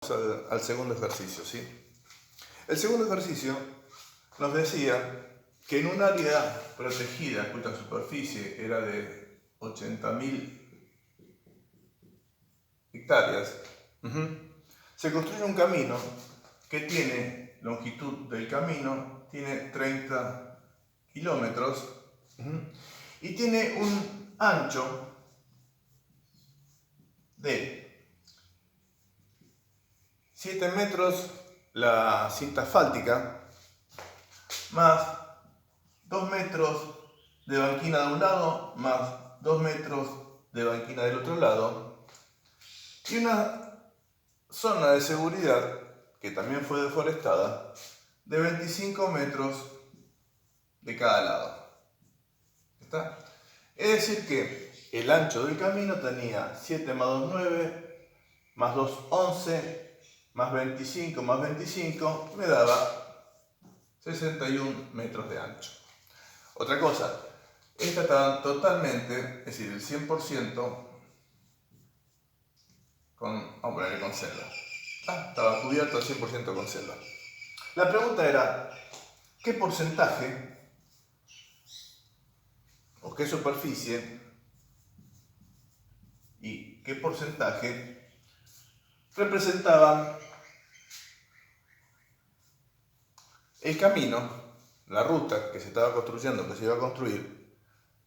Al segundo ejercicio, ¿sí? El segundo ejercicio nos decía que en un área protegida cuya superficie era de 80.000 hectáreas, se construye un camino que tiene longitud del camino, tiene 30 kilómetros y tiene un ancho de 7 metros la cinta asfáltica, más 2 metros de banquina de un lado, más 2 metros de banquina del otro lado, y una zona de seguridad, que también fue deforestada, de 25 metros de cada lado. ¿Está? Es decir que el ancho del camino tenía 7 más 2, 9, más 2, 11, más 25, más 25, me daba 61 metros de ancho. Otra cosa, esta estaba totalmente, es decir, el 100% vamos a ponerle con selva. Estaba cubierto al 100% con selva. La pregunta era, ¿qué porcentaje o qué superficie y qué porcentaje representaba el camino, la ruta que se estaba construyendo, que se iba a construir,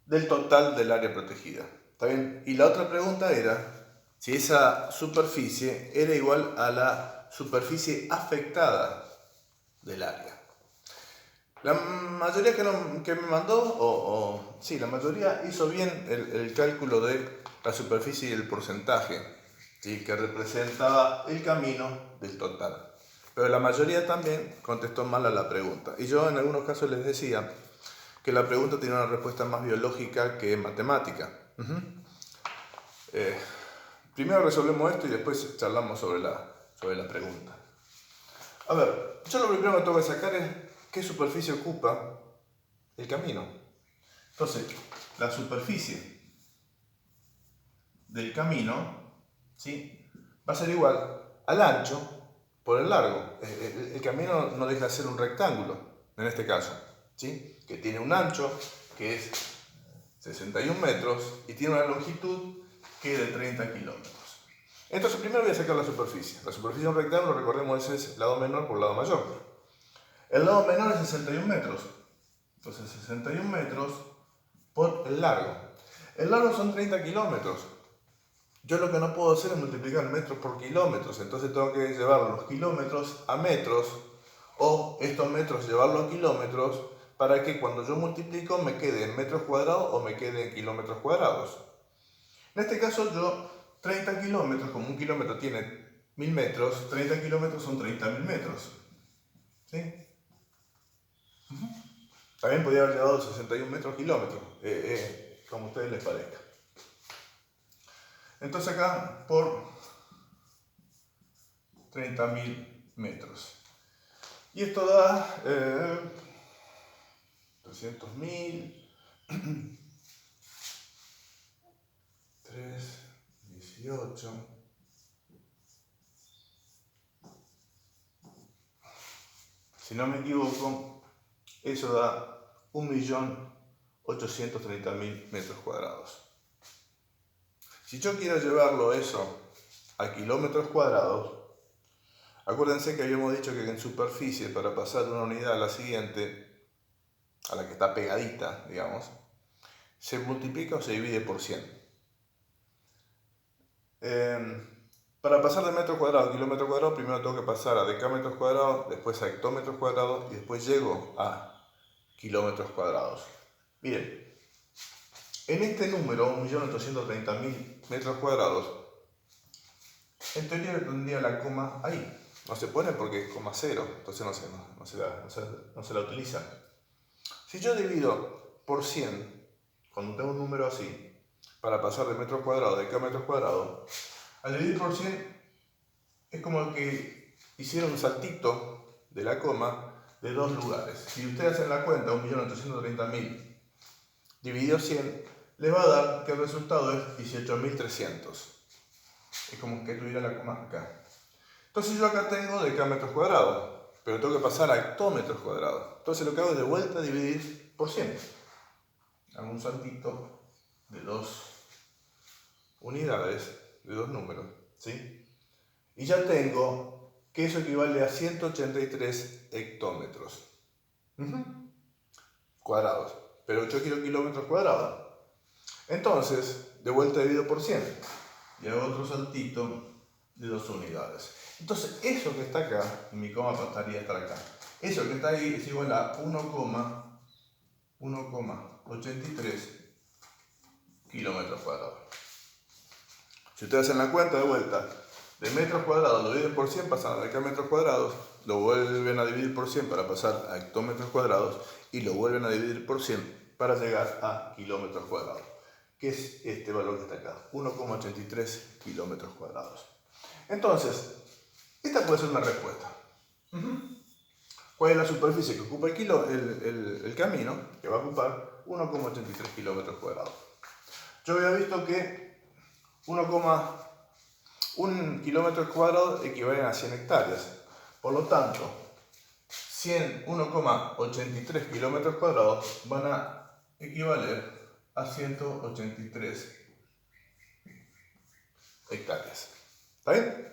del total del área protegida? ¿Está bien? Y la otra pregunta era si esa superficie era igual a la superficie afectada del área. La mayoría que me mandó, sí, la mayoría hizo bien el cálculo de la superficie y el porcentaje, ¿sí?, que representaba el camino del total. Pero la mayoría también contestó mal a la pregunta. Y yo en algunos casos les decía que la pregunta tiene una respuesta más biológica que matemática. Primero resolvemos esto y después charlamos sobre la pregunta. A ver, yo lo primero que tengo que sacar es qué superficie ocupa el camino. Entonces, la superficie del camino, ¿sí?, va a ser igual al ancho por el largo. El camino no deja de ser un rectángulo, en este caso, ¿sí?, que tiene un ancho que es 61 metros y tiene una longitud que es de 30 kilómetros. Entonces, primero voy a sacar la superficie. La superficie de un rectángulo, recordemos, es lado menor por lado mayor. El lado menor es 61 metros. Entonces, 61 metros por el largo. El largo son 30 kilómetros. Yo lo que no puedo hacer es multiplicar metros por kilómetros. Entonces tengo que llevar los kilómetros a metros o estos metros llevarlos a kilómetros para que cuando yo multiplico me quede en metros cuadrados o me quede en kilómetros cuadrados. En este caso yo 30 kilómetros, como un kilómetro tiene 1000 metros, 30 kilómetros son 30.000 metros. ¿Sí? También podría haber llevado 61 metros kilómetros, como a ustedes les parezca. Entonces acá por 30.000 metros. Y esto da 300.000, 3, 18. Si no me equivoco, eso da 1.830.000 metros cuadrados. Si yo quiero llevarlo eso a kilómetros cuadrados, acuérdense que habíamos dicho que en superficie, para pasar de una unidad a la siguiente, a la que está pegadita, digamos, se multiplica o se divide por 100. Para pasar de metro cuadrado a kilómetro cuadrado, primero tengo que pasar a decámetros cuadrados, después a hectómetros cuadrados y después llego a kilómetros cuadrados. Miren, en este número, 1.830.000 metros cuadrados, en teoría tendría la coma ahí. No se pone porque es coma cero, entonces no se la utiliza. Si yo divido por 100, cuando tengo un número así, para pasar de metros cuadrados a decámetros cuadrados, al dividir por 100 es como que hicieron un saltito de la coma de 2 lugares. Si ustedes hacen la cuenta, 1.830.000 dividido 100, les va a dar que el resultado es 18.300. Es como que tuviera la coma acá. Entonces yo acá tengo decámetros cuadrados, pero tengo que pasar a hectómetros cuadrados. Entonces lo que hago es de vuelta dividir por 100. Hago un saltito de 2 unidades, de 2 números, ¿sí? Y ya tengo que eso equivale a 183 hectómetros cuadrados, pero yo quiero kilómetros cuadrados. Entonces, de vuelta divido por 100 y hago otro saltito de 2 unidades. Entonces, eso que está acá, y mi coma pasaría a estar acá, eso que está ahí es igual a 1,83 kilómetros cuadrados. Si ustedes hacen la cuenta de vuelta, de metros cuadrados lo dividen por 100, pasan a decámetros cuadrados, lo vuelven a dividir por 100 para pasar a hectómetros cuadrados y lo vuelven a dividir por 100 para llegar a kilómetros cuadrados, que es este valor que está acá, 1,83 kilómetros cuadrados. Entonces, esta puede ser una respuesta. ¿Cuál es la superficie que ocupa el camino? Que va a ocupar 1,83 kilómetros cuadrados. Yo había visto que 1 kilómetro cuadrado equivale a 100 hectáreas. Por lo tanto, 1,83 kilómetros cuadrados van a equivaler a 183 hectáreas. ¿Está bien?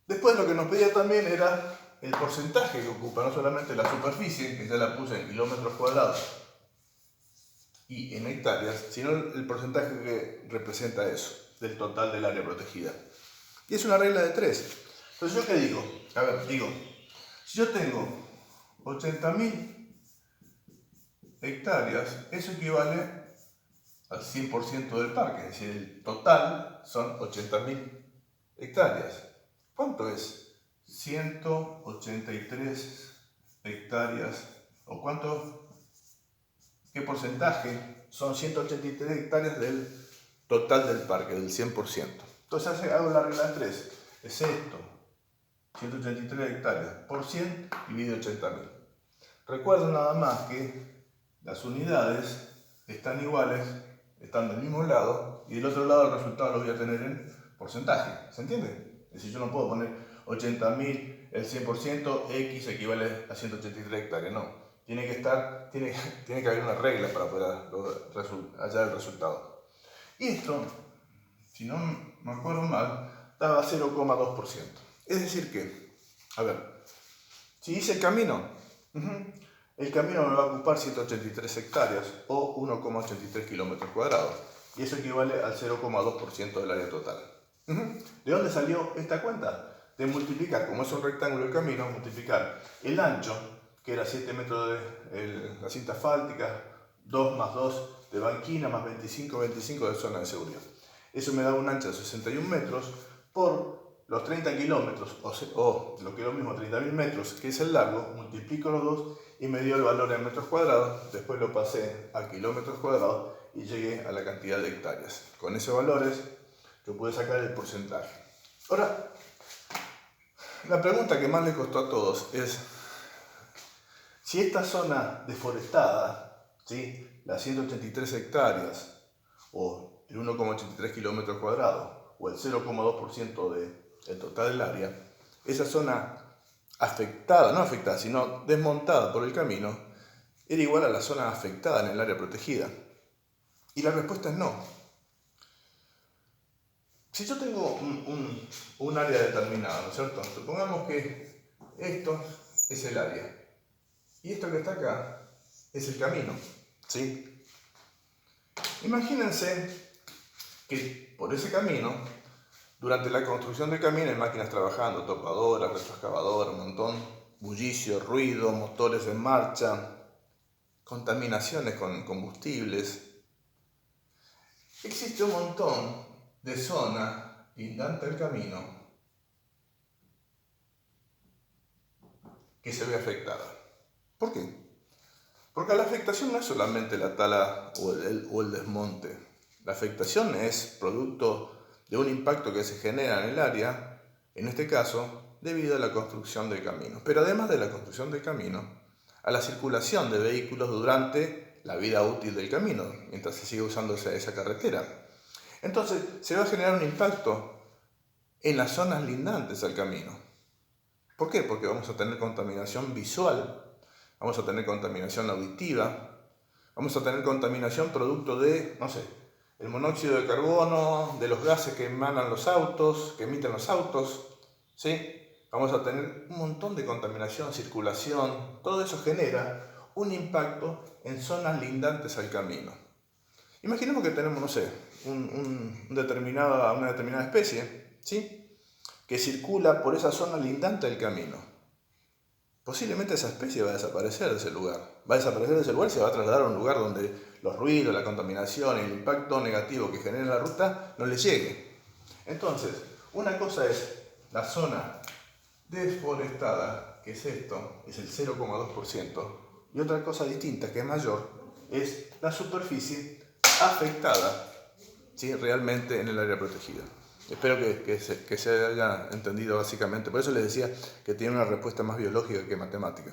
Después lo que nos pedía también era el porcentaje que ocupa, no solamente la superficie, que ya la puse en kilómetros cuadrados y en hectáreas, sino el porcentaje que representa eso, del total del área protegida. Y es una regla de 3. Entonces, ¿yo qué digo? A ver, digo, si yo tengo 80.000 hectáreas, eso equivale al 100% del parque, es decir, el total son 80.000 hectáreas. ¿Cuánto es? 183 hectáreas, o cuánto, qué porcentaje son 183 hectáreas del total del parque, del 100%. Entonces hago la regla de 3, es esto, 183 hectáreas por 100 dividido 80.000. Recuerden nada más que las unidades están iguales, están del mismo lado, y del otro lado el resultado lo voy a tener en porcentaje, ¿se entiende? Es decir, yo no puedo poner 80.000, el 100%, X equivale a 183 hectáreas, no. Tiene que haber una regla para poder hallar el resultado. Y esto, si no me acuerdo mal, daba 0,2%. Es decir que, a ver, si hice el camino me va a ocupar 183 hectáreas o 1,83 kilómetros cuadrados. Y eso equivale al 0,2% del área total. ¿De dónde salió esta cuenta? De multiplicar, como es un rectángulo el camino, multiplicar el ancho, que era 7 metros de la cinta asfáltica, 2 más 2 de banquina, más 25 de zona de seguridad. Eso me da un ancho de 61 metros por los 30 kilómetros, o lo que es lo mismo, 30.000 metros, que es el largo, multiplico los dos y me dio el valor en metros cuadrados, después lo pasé a kilómetros cuadrados y llegué a la cantidad de hectáreas. Con esos valores yo pude sacar el porcentaje. Ahora, la pregunta que más le costó a todos es, si esta zona deforestada, ¿sí?, las 183 hectáreas, o el 1,83 kilómetros cuadrados, o el 0,2% del total del área, esa zona afectada, no afectada, sino desmontada por el camino, era igual a la zona afectada en el área protegida. Y la respuesta es no. Si yo tengo un área determinada, ¿no es cierto? Supongamos que esto es el área y esto que está acá es el camino, ¿sí? Imagínense que por ese camino, durante la construcción del camino hay máquinas trabajando, topadoras, retroexcavadoras, un montón, bullicio, ruido, motores en marcha, contaminaciones con combustibles. Existe un montón de zona lindante al camino que se ve afectada. ¿Por qué? Porque la afectación no es solamente la tala o el desmonte. La afectación es producto de un impacto que se genera en el área, en este caso, debido a la construcción del camino. Pero además de la construcción del camino, a la circulación de vehículos durante la vida útil del camino, mientras se sigue usando esa carretera. Entonces, se va a generar un impacto en las zonas lindantes al camino. ¿Por qué? Porque vamos a tener contaminación visual, vamos a tener contaminación auditiva, vamos a tener contaminación producto de, no sé, el monóxido de carbono, de los gases que emanan los autos, que emiten los autos, ¿sí? Vamos a tener un montón de contaminación, circulación, todo eso genera un impacto en zonas lindantes al camino. Imaginemos que tenemos, no sé, una determinada especie, ¿sí? Que circula por esa zona lindante del camino. Posiblemente esa especie va a desaparecer de ese lugar. Va a desaparecer de ese lugar y se va a trasladar a un lugar donde los ruidos, la contaminación, el impacto negativo que genera la ruta no le llegue. Entonces, una cosa es la zona deforestada, que es esto, es el 0,2%, y otra cosa distinta, que es mayor, es la superficie afectada, ¿sí? Realmente en el área protegida. Espero que se haya entendido básicamente. Por eso les decía que tiene una respuesta más biológica que matemática.